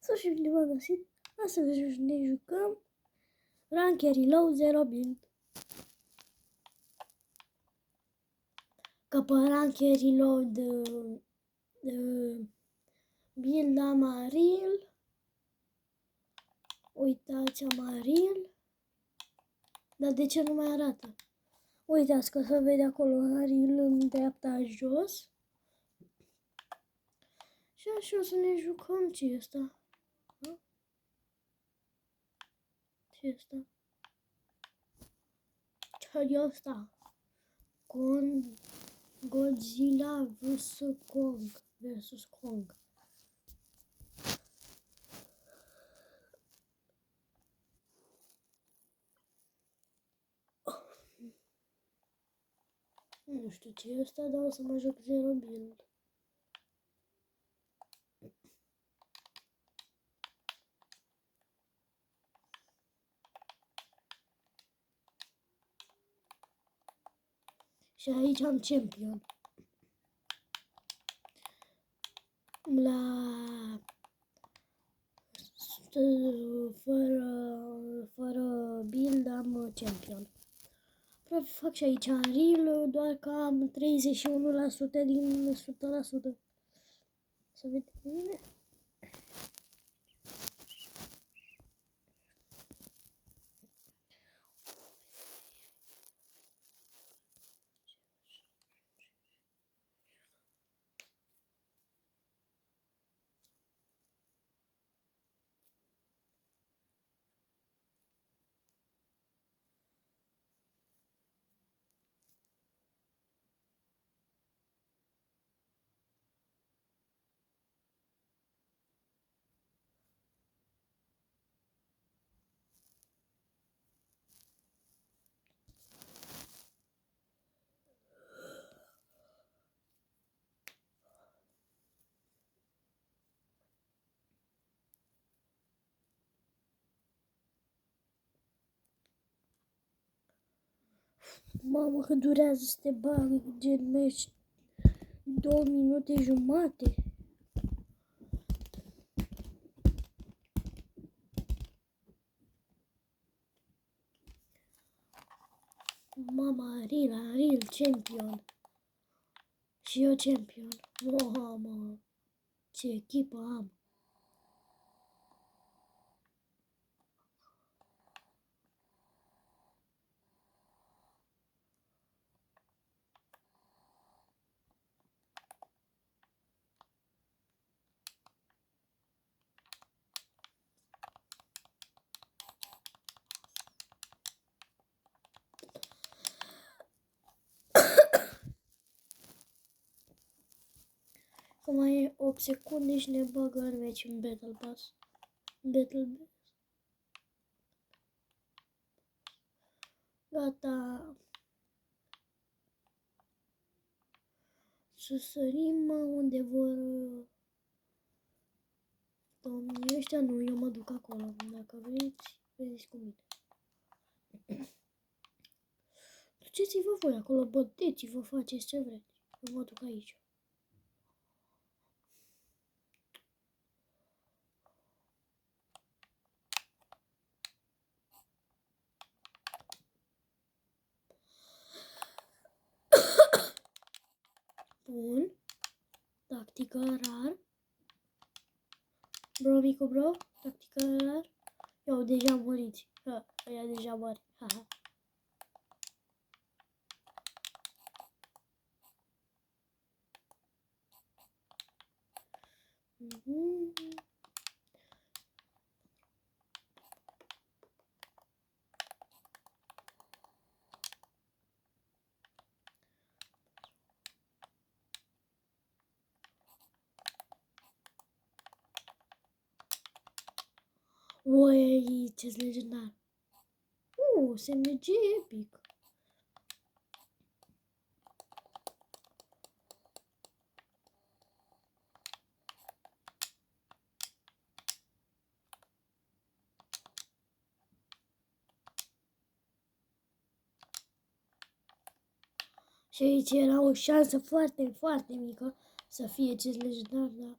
Să și bine v-am găsit. Astăzi ne jucăm Rankerii Low 0 build. Că pe Rankerii Low de build Amaril. Uitați Amaril. Dar de ce nu mai arată? Uitați că se vede acolo Amaril în dreapta jos. Și așa o să ne jucăm. Ce e asta? Ce e asta? Ce e asta? Godzilla vs Kong. Nu știu ce e asta, dar o să mă joc 0 build. Și aici am champion. Fără build am champion. Fac și aici Unreal, doar că am 31% din 100%. Să vedem bine. Mamă, că durează să te bag, gen meci 2 minute jumate. Mama, Unreal, champion. Și eu champion. Mamă, ce echipă am. Că mai e 8 secunde și ne bagă în meci în Battle Pass. Gata. Să sărim unde vor domnii ăștia. Nu, eu mă duc acolo. Dacă vreți, vedeți cu mine. Duceți-vă voi acolo, băteți-vă, faceți ce vreți. Eu mă duc aici. Bun. Tactică rar. Bro, micu bro. Tactică rar. Eu deja muriți. Ăia deja mori. Haha. Uai, ce-s legendar. SMG epic. Și aici era o șansă foarte, foarte mică să fie ce-s legendar, dar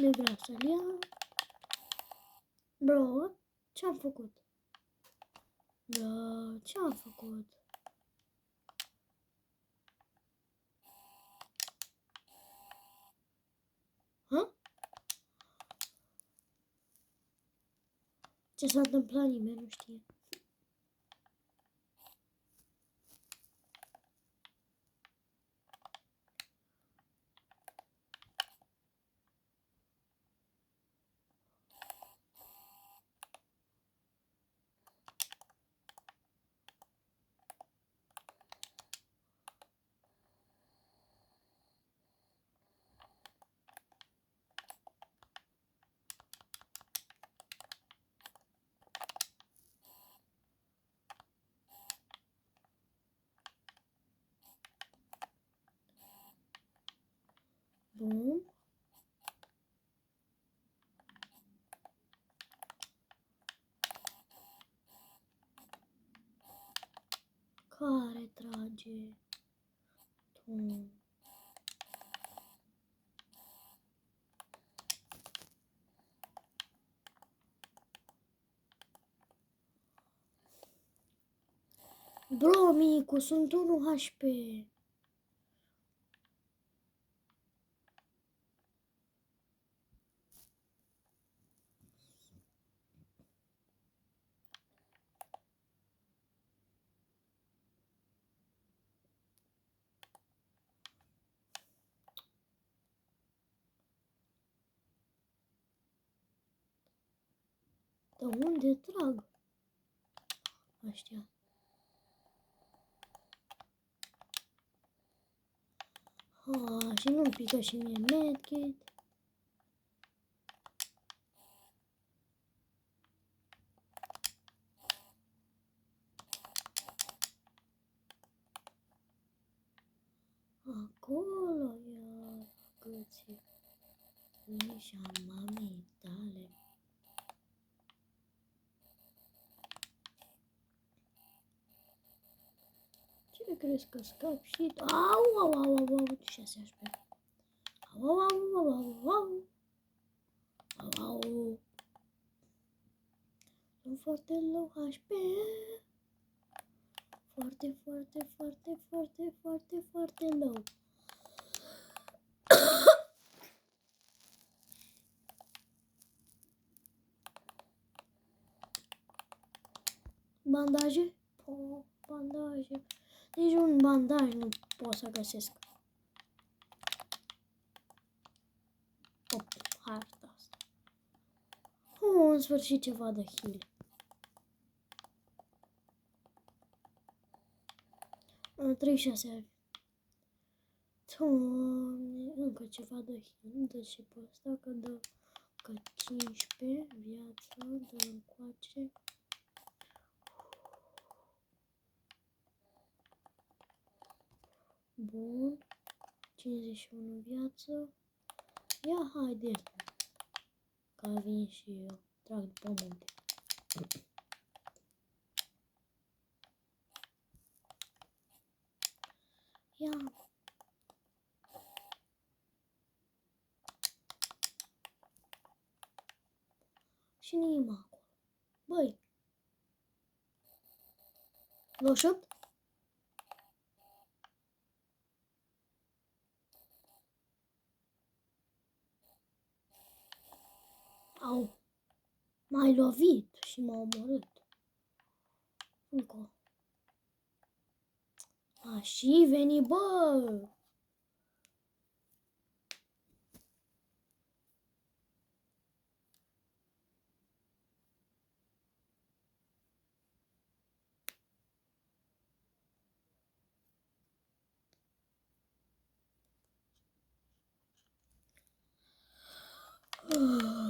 le vrea să-l ia. Bro, ce-am făcut? Da, ce-am făcut? Ha? Ce s-a întâmplat nimeni nu știe. Bun. Care trage? Tu. Bro, micu, sunt 1 HP. De unde trag? Ăștia. Și nu-mi pică și mie medkit. Acolo, iar gății. Nișa mamei tale. Cine crezi că scap și... Au, 6 HP. Au. Sunt foarte low HP. Foarte low. Bandaje? Bandaje. Nici un bandaj nu pot să găsesc. Harta asta. În sfârșit ceva de heal. 36. Doamne, încă ceva de heal. Dă și pe ăsta că dă că 15 viață. Dă încoace. Bun. 51 viață. Ia, haide. Că vin și eu. Trag după munte. Ia. Și nimic acolo. Băi. 28? Au. M-ai lovit și m-a omorât. Încă. A, și veni, bă!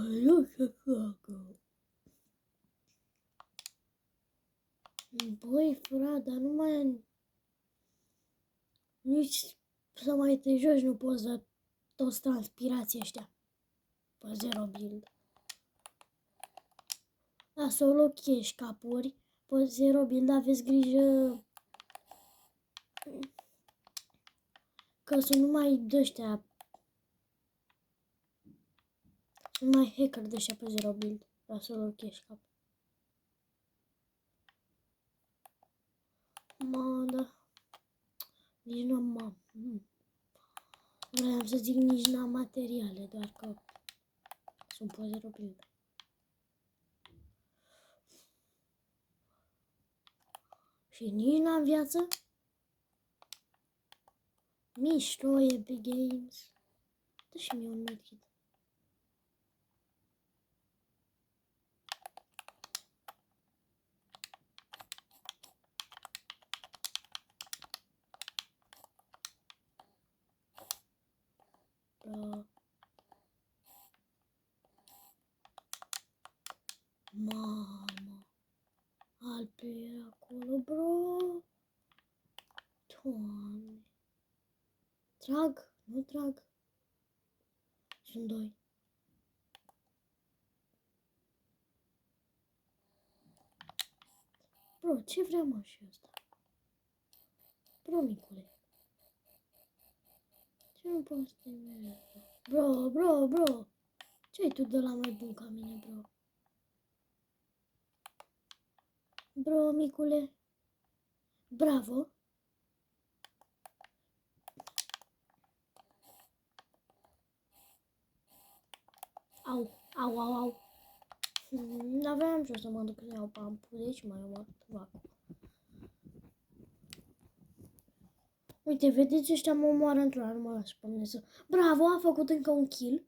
Nu știu ce facă. Băi, frate, dar nu mai... Nici să mai te joci nu poți să toți transpirații ăștia. Pe 0 build. Da, solo cash capuri. Pe 0 build aveți grijă. Că sunt numai de-ăștia. Mai hacker de ăștia pe 0 build. La solo cash cap. Da. Nici nu am... Vreau să zic nici n-am materiale, doar că sunt pe 0 build. Și nici n-am viață. Mișto Epic Games. Dă și mie un medkit. Da. Mamă. Alpe era acolo, bro. Doamne. Trag? Nu trag. Sunt 2. Bro, ce vrea mă și ăsta? Bro, micule. Ce nu poți să te mergi? Bro. Ce-ai tu de la mai bun ca mine, bro? Bro, micule. Bravo. Au. N-aveam ce să mă duc să iau pampul, deci mai am vac. Uite, vedeți, ăștia mă omoară într-una, nu mă las pe mine să... Bravo, a făcut încă un kill.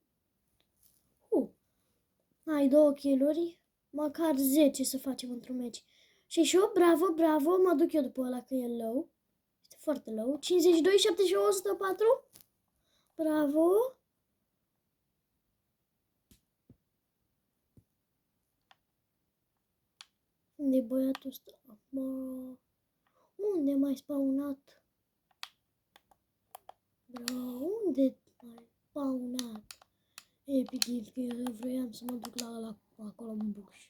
Ai 2 kill-uri, măcar 10 să facem într-un meci. Și eu, bravo, mă duc eu după ăla că e low. Este foarte low. 52, 71, 104. Bravo. Unde-i băiatul ăsta? Unde m-ai spawnat? Bro, unde m-ai spawnat? Epic, că eu vreau să mă duc la ăla acolo în buș.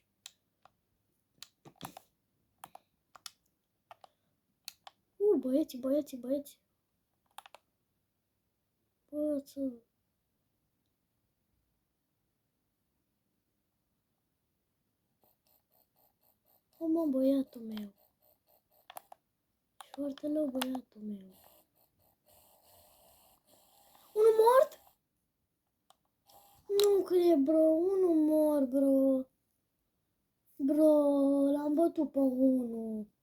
Băieții. Băieți. Mă, băiatul meu. Foarte low, băiatul meu. Unul mort? Nu cred, bro. Unul mort, bro. Bro, l-am bătut pe unul.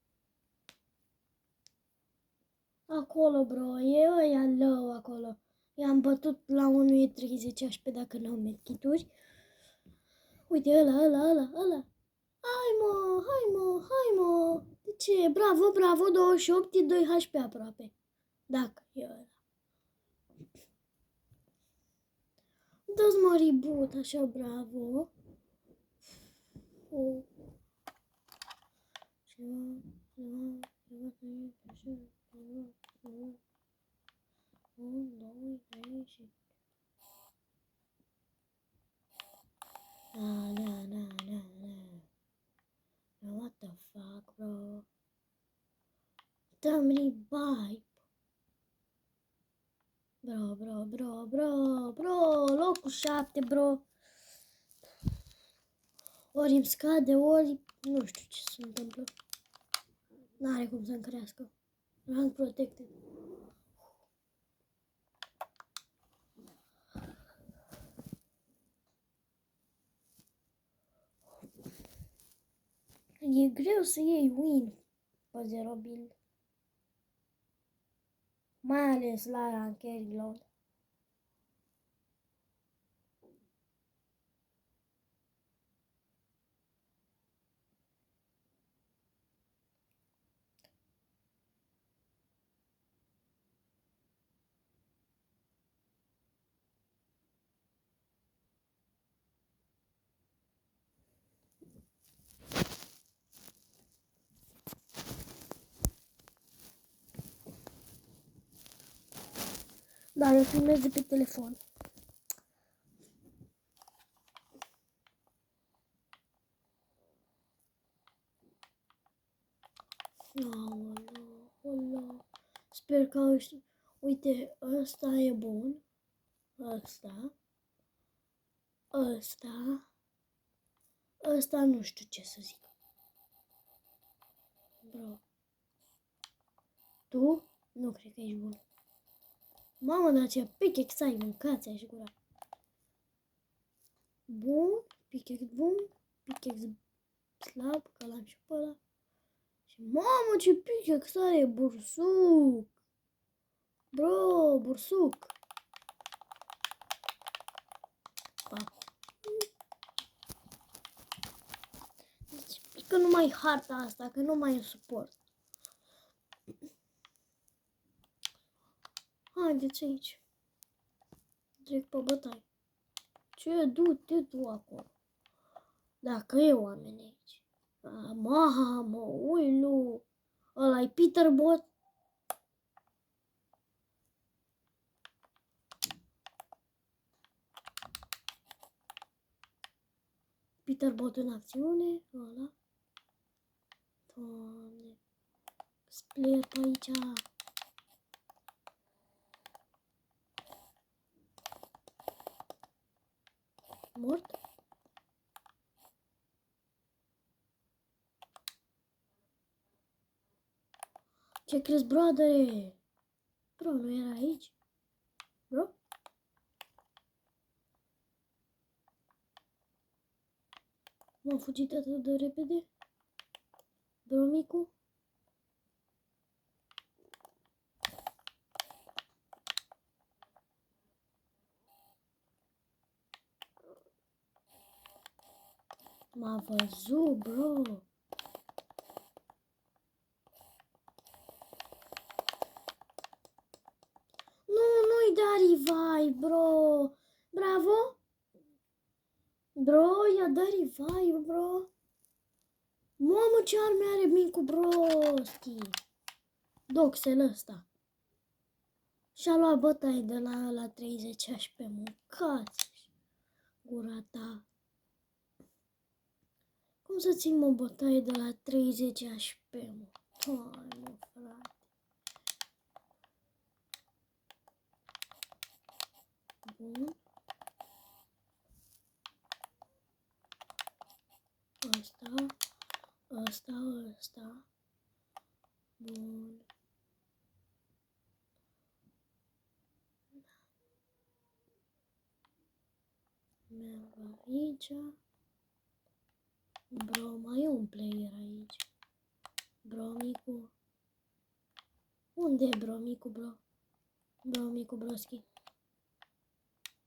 Acolo, bro. E ăia low acolo. I-am bătut la 1.30 HP dacă n-au medkituri. Uite, ăla. Hai mă. De ce? Bravo, 28, e 2 HP aproape. Dacă e ăla. Dă-ți mă reboot, așa, bravo. No. What the fuck, bro? Dă-mi revive. Bro, locul 7, bro. Ori îmi scade, ori nu știu ce se întâmplă. N-are cum să-mi crească. Rank protected. E greu să iei win pe 0 build. Mai ales la ranked load. Dar eu filmez de pe telefon. Aoleu. Sper că ăștia... Uite, ăsta e bun. Ăsta. Ăsta nu știu ce să zic. Bro. Tu? Nu cred că ești bun. Mamă, dar ce pickaxe ai, mâncați așa gura. Bun, pickaxe bun, pickaxe slab, că l-am și pe ăla. Și mamă, ce pickaxe are, bursuc. Bro, bursuc. Deci, pică numai harta asta, că nu mai e suport. Haideți aici. Trec pe bătaie. Ce? Du-te tu acolo. Dacă e oameni aici. Mamă, uilu. Ăla-i Peterbot. Peterbot în acțiune. Ăla. Doamne. Split pe aici. Mort? Ce crezi, broadere? Bro, nu era aici? Bro? M-am fugit atât de repede? Bro, micu? M-a văzut, bro. Nu-i da revive, bro. Bravo. Bro, i-a dat revive, bro. Mamă, ce arme are micu, broski. Doxel ăsta. Și-a luat bătaie de la 30 HP, mâncați gura ta. Cum să țin, mă, bătaie de la 30 HP, mă? Hai, mă, frate. Bun. Ăsta. Bun. Merg aici. Bro, mai e un player aici. Bro, micu. Unde e bro, micu, bro? Bro, micu, broski.